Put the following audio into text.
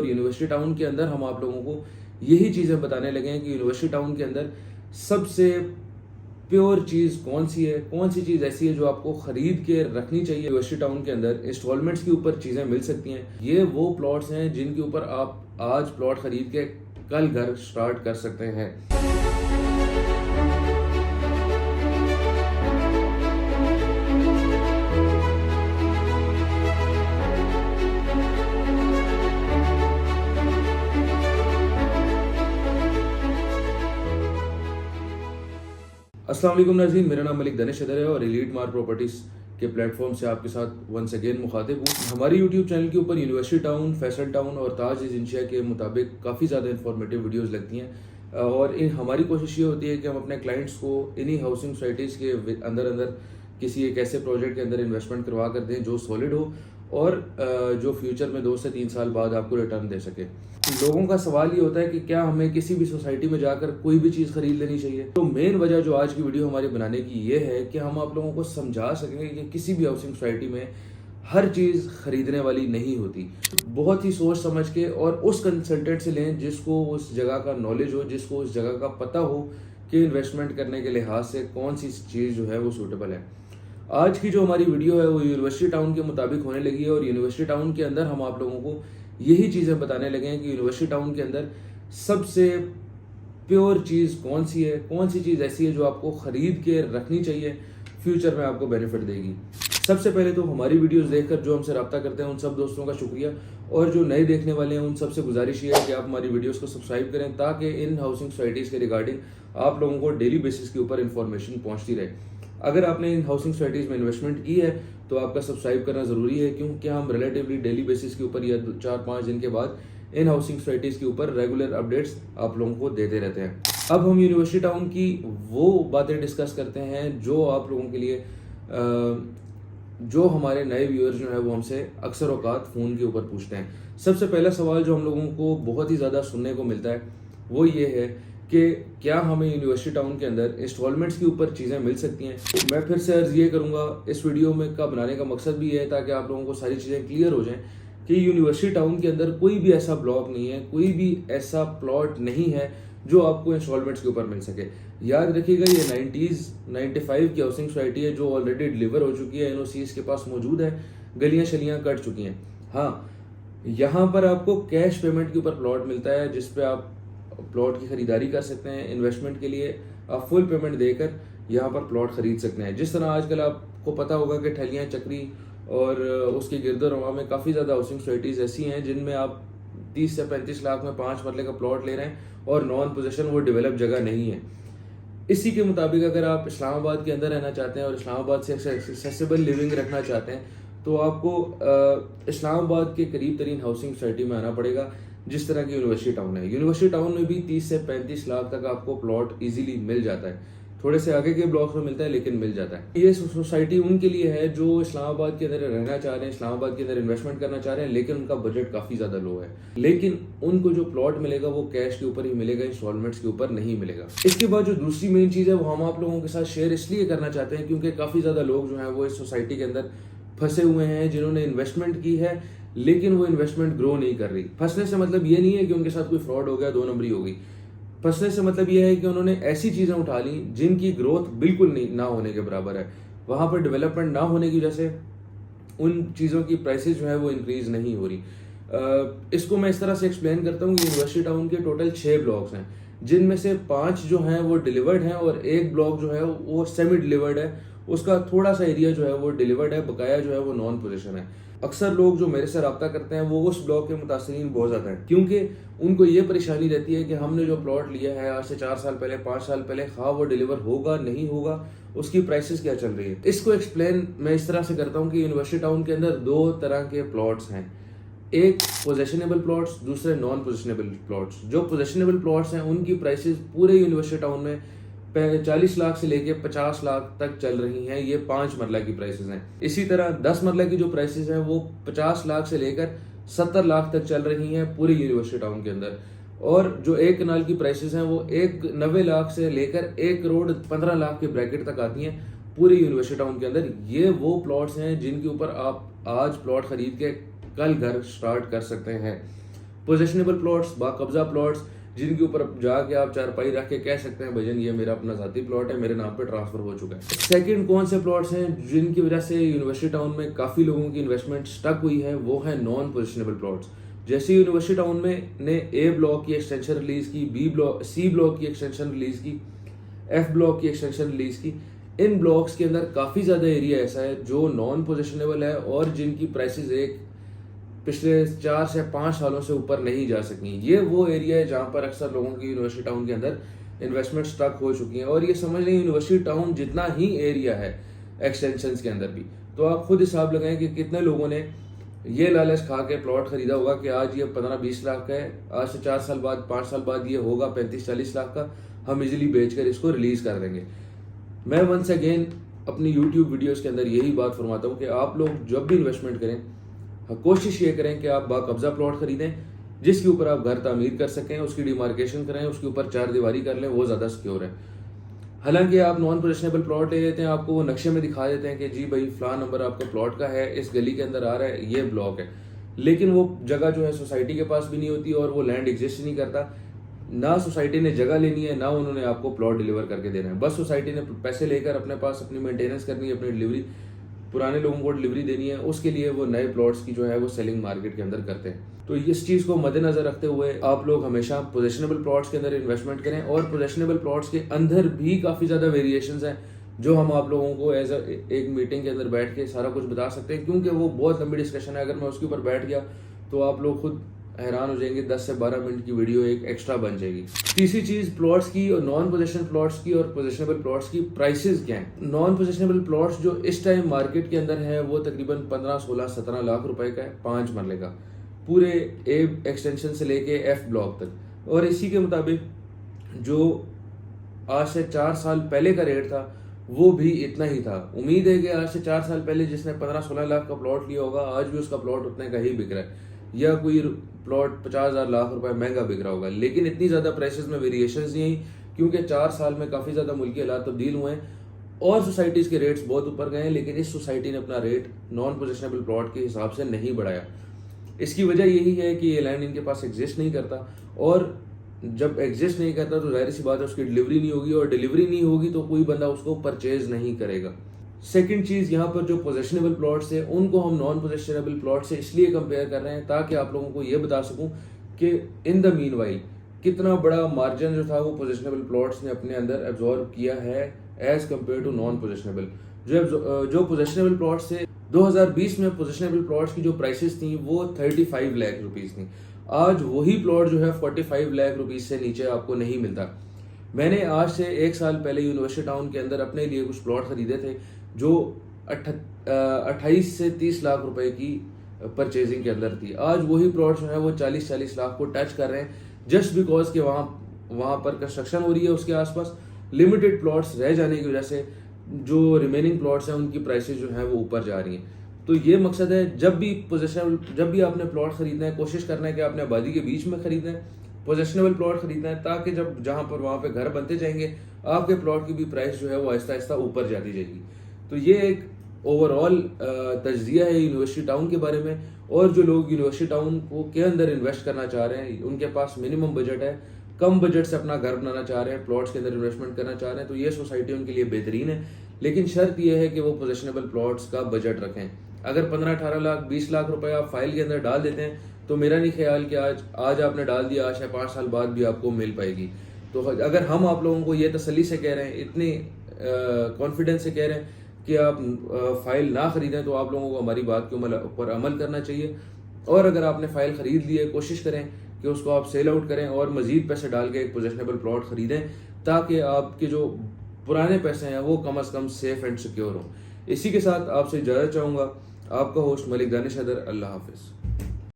और university town के अंदर हम आप लोगों को यही चीज़ें बताने लगे हैं कि यूनिवर्सिटी टाउन के अंदर सबसे प्योर चीज़ कौन सी है, कौन सी चीज़ ऐसी है जो आपको खरीद के रखनी चाहिए। यूनिवर्सिटी टाउन के अंदर इंस्टॉलमेंट्स के ऊपर चीज़ें मिल सकती हैं। ये वो प्लॉट्स हैं जिनके ऊपर आप आज प्लॉट खरीद के कल घर स्टार्ट कर सकते हैं। अस्सलाम वालेकुम नाज़रीन, मेरा नाम मलिक दनिश है और एलीट मार प्रॉपर्टीज़ के प्लेटफॉर्म से आपके साथ वंस अगेन मुखातिब हूँ। हमारे यूट्यूब चैनल के ऊपर यूनिवर्सिटी टाउन, फैसल टाउन और ताज एजेंशिया के मुताबिक काफ़ी ज़्यादा इंफॉर्मेटिव वीडियोज़ लगती हैं और हमारी कोशिश ये होती है कि हम अपने क्लाइंट्स को इन्हीं हाउसिंग सोसाइटीज़ के अंदर किसी एक ऐसे प्रोजेक्ट के अंदर इन्वेस्टमेंट करवा कर दें जो सॉलिड हो और जो फ्यूचर में 2 से 3 साल बाद आपको रिटर्न दे सके। लोगों का सवाल ये होता है कि क्या हमें किसी भी सोसाइटी में जाकर कोई भी चीज़ खरीद लेनी चाहिए। तो मेन वजह जो आज की वीडियो हमारे बनाने की ये है कि हम आप लोगों को समझा सकेंगे कि किसी भी हाउसिंग सोसाइटी में हर चीज़ खरीदने वाली नहीं होती। बहुत ही सोच समझ के और उस कंसल्टेंट से लें जिसको उस जगह का नॉलेज हो, जिसको उस जगह का पता हो कि इन्वेस्टमेंट करने के लिहाज से कौन सी चीज़ जो है वो सूटेबल है। आज की जो हमारी वीडियो है वो यूनिवर्सिटी टाउन के मुताबिक होने लगी है और यूनिवर्सिटी टाउन के अंदर हम आप लोगों को यही चीज़ें बताने लगे हैं कि यूनिवर्सिटी टाउन के अंदर सबसे प्योर चीज़ कौन सी है, कौन सी चीज़ ऐसी है जो आपको ख़रीद के रखनी चाहिए, फ्यूचर में आपको बेनिफिट देगी। सबसे पहले तो हमारी वीडियोस देखकर जो हमसे रब्ता करते हैं उन सब दोस्तों का शुक्रिया और जो नए देखने वाले हैं उन सबसे गुजारिश ये है कि आप हमारी वीडियोस को सब्सक्राइब करें ताकि इन हाउसिंग सोसाइटीज़ के रिगार्डिंग आप लोगों को डेली बेसिस के ऊपर इन्फॉर्मेशन पहुँचती रहे। अगर आपने इन हाउसिंग सोसाइटीज़ में इन्वेस्टमेंट की है तो आपका सब्सक्राइब करना ज़रूरी है, क्योंकि हम रिलेटिवली डेली बेसिस के ऊपर या 4-5 दिन के बाद इन हाउसिंग सोसाइटीज़ के ऊपर रेगुलर अपडेट्स आप लोगों को देते रहते हैं। अब हम यूनिवर्सिटी टाउन की वो बातें डिस्कस करते हैं जो आप लोगों के लिए जो हमारे नए व्यूअर्स जो है वो हमसे अक्सर औकात फ़ोन के ऊपर पूछते हैं। सबसे पहला सवाल जो हम लोगों को बहुत ही ज़्यादा सुनने को मिलता है वो ये है कि क्या हमें यूनिवर्सिटी टाउन के अंदर इंस्टॉलमेंट्स के ऊपर चीज़ें मिल सकती हैं। मैं फिर से अर्ज़ ये करूँगा, इस वीडियो में का बनाने का मकसद भी है ताकि आप लोगों को सारी चीज़ें क्लियर हो जाएं कि यूनिवर्सिटी टाउन के अंदर कोई भी ऐसा ब्लॉक नहीं है, कोई भी ऐसा प्लॉट नहीं है जो आपको इंस्टॉलमेंट्स के ऊपर मिल सके। याद रखिएगा, ये 95 की हाउसिंग सोसाइटी है जो ऑलरेडी डिलीवर हो चुकी है, NOCs के पास मौजूद है, गलियाँ शलियाँ कट चुकी हैं। हाँ, यहाँ पर आपको कैश पेमेंट के ऊपर प्लॉट मिलता है जिस पे आप प्लॉट की खरीदारी कर सकते हैं। इन्वेस्टमेंट के लिए आप फुल पेमेंट देकर यहाँ पर प्लॉट खरीद सकते हैं। जिस तरह आजकल आपको पता होगा कि ठलियाँ चक्री और उसके गिरदोरवा में काफ़ी ज़्यादा हाउसिंग सोसाइटीज़ ऐसी हैं जिनमें आप 30 से 35 लाख में 5 मरले का प्लॉट ले रहे हैं और नॉन पोजेशन वो डेवलप जगह नहीं है। इसी के मुताबिक अगर आप इस्लामाबाद के अंदर रहना चाहते हैं और इस्लामाबाद से एक्सेसिबल लिविंग रखना चाहते हैं तो आपको इस्लामाबाद के करीब तरीन हाउसिंग सोसाइटी में आना पड़ेगा जिस तरह की यूनिवर्सिटी टाउन है। यूनिवर्सिटी टाउन में भी 30 से 35 लाख तक आपको प्लॉट इजीली मिल जाता है। थोड़े से आगे के ब्लॉक्स में मिलता है लेकिन मिल जाता है। ये सोसाइटी उनके लिए है जो इस्लामाबाद के अंदर रहना चाह रहे हैं, इस्लामाबाद के अंदर इन्वेस्टमेंट करना चाह रहे हैं, लेकिन उनका बजट काफ़ी ज़्यादा लो है। लेकिन उनको जो प्लॉट मिलेगा वो कैश के ऊपर ही मिलेगा, इंस्टॉलमेंट्स के ऊपर नहीं मिलेगा। इसके बाद जो दूसरी मेन चीज़ है वो हम आप लोगों के साथ शेयर इसलिए करना चाहते हैं क्योंकि काफ़ी ज़्यादा लोग जो हैं वो इस सोसाइटी के अंदर फंसे हुए हैं जिन्होंने इन्वेस्टमेंट की है लेकिन वो इन्वेस्टमेंट ग्रो नहीं कर रही। फंसने से मतलब ये नहीं है कि उनके साथ कोई फ्रॉड हो गया, 2 नंबरी हो गई। फंसने से मतलब ये है कि उन्होंने ऐसी चीज़ें उठा ली जिनकी ग्रोथ बिल्कुल नहीं ना होने के बराबर है। वहाँ पर डेवलपमेंट ना होने की वजह से उन चीज़ों की प्राइसेस जो है वो इंक्रीज़ नहीं हो रही। इसको मैं इस तरह से एक्सप्लेन करता हूँ कि यूनिवर्सिटी टाउन के टोटल 6 ब्लॉक्स हैं जिनमें से 5 जो हैं वो डिलीवर्ड हैं और एक ब्लॉक जो है वो सेमी डिलीवर्ड है। उसका थोड़ा सा एरिया जो है वो डिलीवर्ड है, बकाया जो है वो नॉन पोजीशन है। अक्सर लोग जो मेरे से रब्ता करते हैं वो उस ब्लॉक के मुतासरीन बहुत ज़्यादा हैं क्योंकि उनको ये परेशानी रहती है कि हमने जो प्लॉट लिया है आज से 4 साल पहले, 5 साल पहले, हाँ वो डिलीवर होगा नहीं होगा, उसकी प्राइसेस क्या चल रही है। इसको एक्सप्लेन मैं इस तरह से करता हूँ कि यूनिवर्सिटी टाउन के अंदर 2 तरह के प्लॉट्स हैं, एक पोजेशनेबल प्लॉट्स, दूसरे नॉन पोजेशनेबल प्लॉट्स। जो पोजेशनेबल प्लॉट्स हैं उनकी प्राइसेस पूरे यूनिवर्सिटी टाउन में 40 लाख से लेके 50 लाख तक चल रही हैं। ये 5 मरला की प्राइसेस हैं। इसी तरह 10 मरला की जो प्राइसेस हैं वो 50 लाख से लेकर 70 लाख तक चल रही हैं पूरे यूनिवर्सिटी टाउन के अंदर। और जो 1 कनाल की प्राइसेस हैं वो 90 लाख से लेकर 1 करोड़ 15 लाख के ब्रैकेट तक आती हैं पूरे यूनिवर्सिटी टाउन के अंदर। ये वो प्लॉट्स हैं जिनके ऊपर आप आज प्लॉट खरीद के कल घर स्टार्ट कर सकते हैं। पोजेशनेबल प्लॉट्स, बाकब्जा प्लॉट्स, जिनके ऊपर जाके आप चारपाई रख के कह सकते हैं भजन ये मेरा अपना ज़ाती प्लॉट है, मेरे नाम पे ट्रांसफर हो चुका है। सेकंड कौन से प्लॉट्स हैं जिनकी वजह से यूनिवर्सिटी टाउन में काफ़ी लोगों की इन्वेस्टमेंट स्टक हुई है, वो है नॉन पोजिशनेबल प्लॉट्स। जैसे यूनिवर्सिटी टाउन में ने ए ब्लॉक की एक्सटेंशन रिलीज की, सी ब्लॉक की एक्सटेंशन रिलीज की, एफ ब्लॉक की एक्सटेंशन रिलीज की, इन ब्लॉक्स के अंदर काफ़ी ज़्यादा एरिया ऐसा है जो नॉन पोजिशनेबल है और जिनकी प्राइसेस पिछले 4 से 5 सालों से ऊपर नहीं जा सकी। ये वो एरिया है जहाँ पर अक्सर लोगों की यूनिवर्सिटी टाउन के अंदर इन्वेस्टमेंट स्टक हो चुकी है। और ये समझ लें यूनिवर्सिटी टाउन जितना ही एरिया है एक्सटेंशन के अंदर भी, तो आप खुद हिसाब लगाएं कि कितने लोगों ने ये लालच खा के प्लॉट खरीदा होगा कि आज ये 15-20 लाख का है, आज से 4 साल बाद 5 साल बाद ये होगा 35-40 लाख का, हम इजीली बेचकर इसको रिलीज कर देंगे। मैं वंस अगेन अपनी यूट्यूब वीडियोस के अंदर यही बात फरमाता हूँ कि आप लोग जब भी इन्वेस्टमेंट करें कोशिश ये करें कि आप बाकब्जा प्लॉट खरीदें जिसके ऊपर आप घर तामीर कर सकें, उसकी डिमार्केशन करें, उसके ऊपर 4 दीवारी कर लें, वो ज़्यादा सिक्योर है। हालांकि आप नॉन पोजिशनेबल प्लॉट ले लेते हैं, आपको वो नक्शे में दिखा देते हैं कि जी भाई फलां नंबर आपका प्लॉट का है, इस गली के अंदर आ रहा है, ये ब्लॉक है, लेकिन वो जगह जो है सोसाइटी के पास भी नहीं होती और वो लैंड एग्जिस्ट नहीं करता। ना सोसाइटी ने जगह लेनी है, ना उन्होंने आपको प्लॉट डिलीवर करके देना है, बस सोसाइटी ने पैसे लेकर अपने पास अपनी मेंटेनेंस करनी है, अपनी डिलीवरी पुराने लोगों को डिलीवरी देनी है, उसके लिए वो नए प्लॉट्स की जो है वो सेलिंग मार्केट के अंदर करते हैं। तो इस चीज़ को मद्देनजर रखते हुए आप लोग हमेशा पोजेशनेबल प्लॉट्स के अंदर इन्वेस्टमेंट करें। और पोजेशनेबल प्लॉट्स के अंदर भी काफ़ी ज़्यादा वेरिएशंस हैं जो हम आप लोगों को एज एक मीटिंग के अंदर बैठ के सारा कुछ बता सकते हैं, क्योंकि वो बहुत लंबी डिस्कशन है। अगर मैं उसके ऊपर बैठ गया तो आप लोग खुद हैरान हो जाएंगे, 10 से 12 मिनट की वीडियो एक एक्स्ट्रा बन जाएगी। तीसरी चीज प्लॉट्स की और नॉन पोजेशनल प्लॉट्स की और पोजेशनेबल प्लॉट्स की प्राइसेस क्या हैं। नॉन पोजेशनेबल प्लॉट्स जो इस टाइम मार्केट के अंदर है वो तकरीबन 15, 16, 17 लाख रुपए का है 5 मरले का, पूरे ए एक्सटेंशन से लेके एफ ब्लॉक तक। और इसी के मुताबिक जो आज से 4 साल पहले का रेट था वो भी इतना ही था। उम्मीद है कि आज से 4 साल पहले जिसने 15-16 लाख का प्लॉट लिया होगा आज भी उसका प्लॉट उतने का ही बिक रहा है, या कोई प्लॉट 50,000 लाख रुपए महंगा बिक रहा होगा। लेकिन इतनी ज़्यादा प्राइसेस में वेरिएशंस नहीं, क्योंकि 4 साल में काफ़ी ज़्यादा मुल्की हालात तब्दील हुए हैं और सोसाइटीज़ के रेट्स बहुत ऊपर गए हैं, लेकिन इस सोसाइटी ने अपना रेट नॉन पोजेशनेबल प्लॉट के हिसाब से नहीं बढ़ाया। इसकी वजह यही है कि ये लैंड इनके पास एग्जिस्ट नहीं करता, और जब एग्जिस्ट नहीं करता तो जाहिर सी बात है उसकी डिलीवरी नहीं होगी, और डिलीवरी नहीं होगी तो कोई बंदा उसको परचेज नहीं करेगा। सेकंड चीज़, यहाँ पर जो पोजेशनेबल प्लॉट्स है उनको हम नॉन पोजेशनेबल प्लॉट से इसलिए कंपेयर कर रहे हैं ताकि आप लोगों को ये बता सकूं कि इन द मीनवाइल कितना बड़ा मार्जिन जो था वो पोजेशनेबल प्लॉट्स ने अपने अंदर एब्जॉर्ब किया है as compare to non possessionable. जो पोजेशनेबल प्लॉट्स थे 2020 में पोजेशनेबल प्लॉट्स की जो प्राइसेस थी वो 35 लाख रुपीज़ थी। आज वही प्लॉट जो है 45 लाख रुपीज़ से नीचे आपको नहीं मिलता। मैंने आज से 1 साल पहले यूनिवर्सिटी टाउन के अंदर अपने लिए कुछ प्लॉट खरीदे थे जो 28 से 30 लाख रुपए की परचेजिंग के अंदर थी। आज वही प्लॉट जो है वो 40-40 लाख को टच कर रहे हैं, जस्ट बिकॉज कि वहाँ पर कंस्ट्रक्शन हो रही है, उसके आसपास लिमिटेड प्लॉट्स रह जाने की वजह से जो रिमेनिंग प्लॉट्स हैं उनकी प्राइसेस जो है वो ऊपर जा रही हैं। तो ये मकसद है, जब भी आपने प्लॉट खरीदना है कोशिश करना है कि आपने आबादी के बीच में खरीदना है, पोजेशनेबल प्लॉट खरीदना है, ताकि जब जहाँ पर वहाँ पे घर बनते जाएंगे आपके प्लॉट की भी प्राइस जो है वो आहिस्ता आहिस्ता ऊपर जाती जाएगी। तो ये एक ओवरऑल तज्जिया है यूनिवर्सिटी टाउन के बारे में। और जो लोग यूनिवर्सिटी टाउन को के अंदर इन्वेस्ट करना चाह रहे हैं, उनके पास मिनिमम बजट है, कम बजट से अपना घर बनाना चाह रहे हैं, प्लॉट्स के अंदर इन्वेस्टमेंट करना चाह रहे हैं, तो ये सोसाइटी उनके लिए बेहतरीन है। लेकिन शर्त यह है कि वो पोजेशनेबल प्लॉट्स का बजट रखें। अगर 15-18 लाख 20 लाख रुपए आप फाइल के अंदर डाल देते हैं तो मेरा नहीं ख्याल कि आज आपने डाल दिया, आज 5 साल बाद भी आपको मिल पाएगी। तो अगर हम आप लोगों को ये तसल्ली से कह रहे हैं, इतनी कॉन्फिडेंस से कह रहे हैं कि आप फाइल ना खरीदें, तो आप लोगों को हमारी बात के ऊपर अमल करना चाहिए। और अगर आपने फाइल खरीद ली है, कोशिश करें कि उसको आप सेल आउट करें और मजीद पैसे डाल के एक पोजेशनेबल प्लॉट खरीदें, ताकि आपके जो पुराने पैसे हैं वो कम से कम सेफ एंड सिक्योर हों। इसी के साथ आपसे इजाज़त चाहूँगा। आपका होस्ट मलिक दानिश हैदर। अल्लाह हाफिज़।